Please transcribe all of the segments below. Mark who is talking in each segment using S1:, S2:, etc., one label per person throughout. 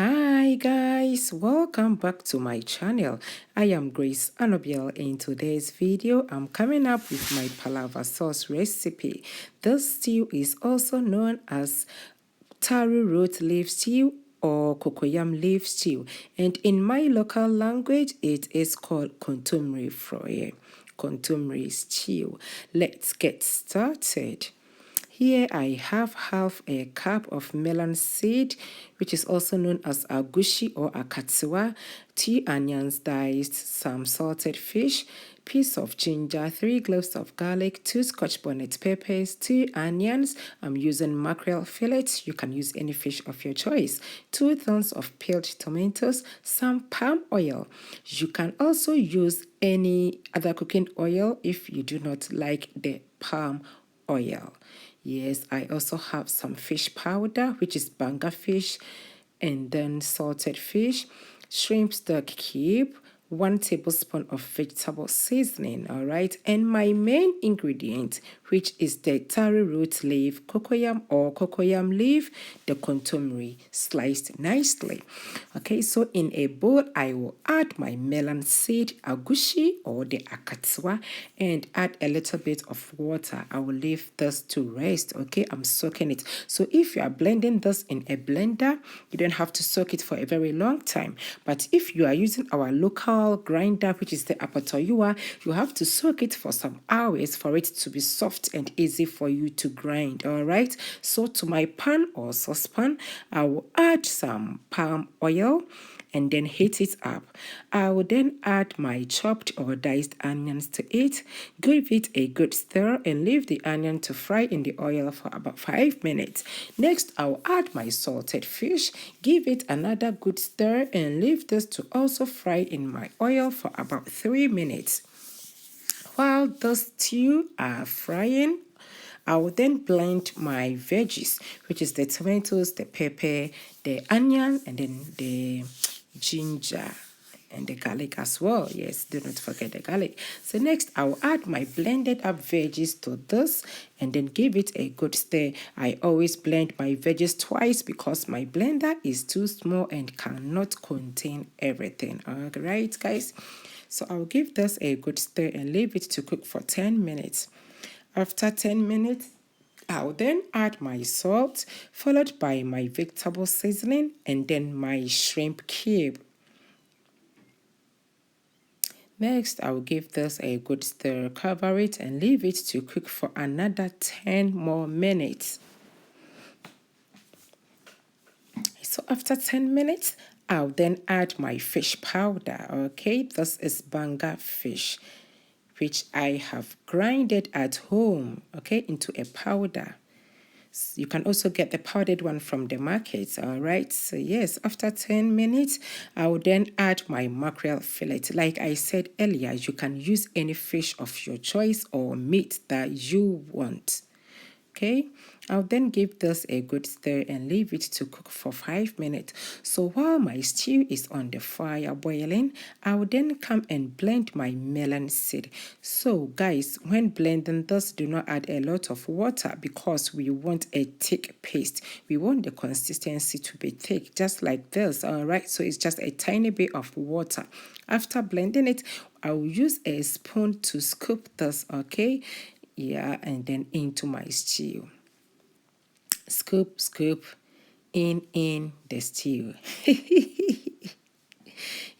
S1: Hi guys, welcome back to my channel. I am Grace Annabelle. In today's video I'm coming up with my palava sauce recipe. This stew is also known as taro root leaf stew or cocoyam leaf stew, and in my local language it is called kontomire stew. Let's get started. Here I have half a cup of melon seed, which is also known as agushie or akatsiwa, 2 onions diced, some salted fish, piece of ginger, 3 cloves of garlic, 2 scotch bonnet peppers, 2 onions. I'm using mackerel fillet. You can use any fish of your choice. 2 thorns of peeled tomatoes, some palm oil. You can also use any other cooking oil if you do not like the palm oil. Yes, I also have some fish powder, which is banga fish, and then salted fish, shrimp stock cube, 1 tablespoon of vegetable seasoning, all right? And my main ingredient, which is the taro root leaf, cocoyam or cocoyam leaf, the kontomire, sliced nicely. Okay, so in a bowl, I will add my melon seed, agushie or the akatsiwa, and add a little bit of water. I will leave this to rest, okay? I'm soaking it. So if you are blending this in a blender, you don't have to soak it for a very long time. But if you are using our local grinder, which is the apatoyua, you have to soak it for some hours for it to be soft and easy for you to grind. All right, so to my pan or saucepan, I will add some palm oil and then heat it up. I will then add my chopped or diced onions to it, give it a good stir, and leave the onion to fry in the oil for about 5 minutes. Next, I will add my salted fish, give it another good stir, and leave this to also fry in my oil for about 3 minutes. While those two are frying, I will then blend my veggies, which is the tomatoes, the pepper, the onion, and then the ginger and the garlic as well. Yes, do not forget the garlic. So next, I will add my blended up veggies to this and then give it a good stir. I always blend my veggies twice because my blender is too small and cannot contain everything. All right, guys. So I'll give this a good stir and leave it to cook for 10 minutes. After 10 minutes, I'll then add my salt, followed by my vegetable seasoning, and then my shrimp cube. Next, I'll give this a good stir, cover it, and leave it to cook for another 10 more minutes. So after 10 minutes, I'll then add my fish powder, okay? This is banga fish, which I have grinded at home, okay, into a powder. You can also get the powdered one from the market, all right? So yes, after 10 minutes, I will then add my mackerel fillet. Like I said earlier, you can use any fish of your choice or meat that you want. Okay, I'll then give this a good stir and leave it to cook for 5 minutes. So while my stew is on the fire boiling, I'll then come and blend my melon seed. So guys, when blending this, do not add a lot of water because we want a thick paste. We want the consistency to be thick, just like this, all right? So it's just a tiny bit of water. After blending it, I will use a spoon to scoop this, okay? Yeah, and then into my stew. Scoop, scoop, in the stew.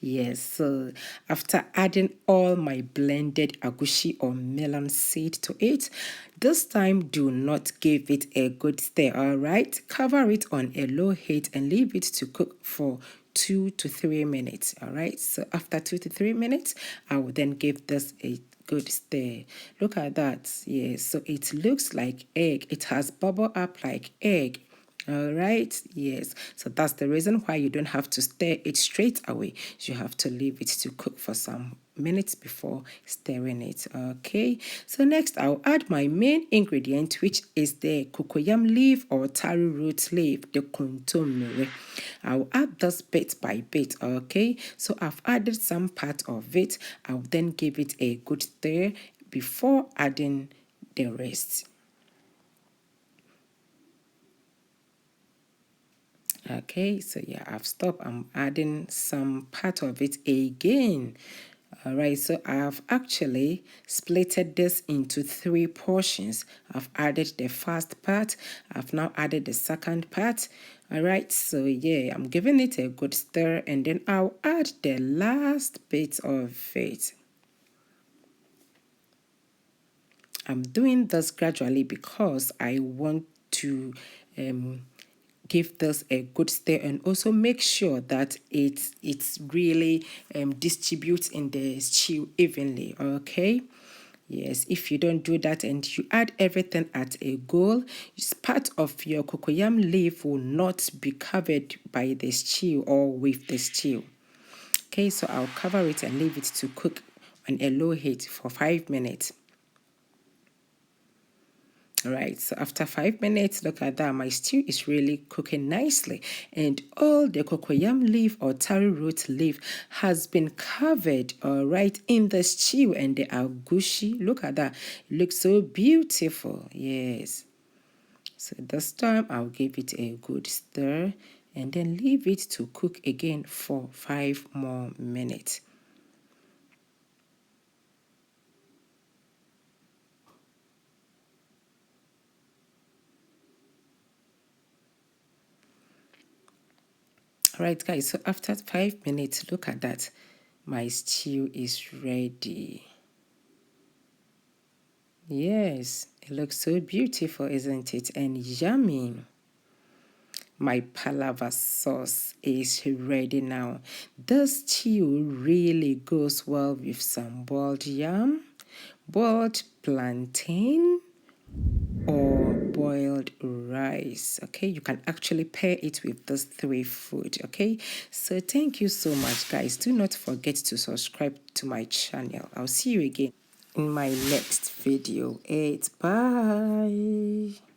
S1: Yes, so after adding all my blended agushie or melon seed to it, this time do not give it a good stir, all right? Cover it on a low heat and leave it to cook for 2 to 3 minutes, all right? So after 2 to 3 minutes, I will then give this a good stir. Look at that. Yes, so it looks like egg. It has bubble up like egg. All right, yes, so that's the reason why you don't have to stir it straight away. You have to leave it to cook for some minutes before stirring it. Okay, so next I'll add my main ingredient, which is the cocoyam leaf or taro root leaf, the kontomire. I'll add this bit by bit. Okay, so I've added some part of it. I'll then give it a good stir before adding the rest. Okay, so yeah, I've stopped. I'm adding some part of it again. All right, so I've actually splitted this into 3 portions. I've added the first part. I've now added the second part. All right, so yeah, I'm giving it a good stir, and then I'll add the last bit of it. I'm doing this gradually because I want to give this a good stir, and also make sure that it's really distributes in the stew evenly. Okay, yes, if you don't do that and you add everything at a go, part of your cocoyam leaf will not be covered by the stew or with the stew. Okay, so I'll cover it and leave it to cook on a low heat for 5 minutes. All right, so after 5 minutes, look at that. My stew is really cooking nicely, and all the cocoyam leaf or taro root leaf has been covered, all right, in the stew and the agushie. Look at that. It looks so beautiful. Yes. So this time I'll give it a good stir and then leave it to cook again for 5 more minutes. All right, guys, so after 5 minutes, look at that. My stew is ready. Yes, it looks so beautiful, isn't it? And yummy. My palava sauce is ready now. This stew really goes well with some boiled yam, boiled plantain, or boiled rice. Okay, you can actually pair it with those 3 food. Okay, so thank you so much, guys. Do not forget to subscribe to my channel. I'll see you again in my next video. Bye.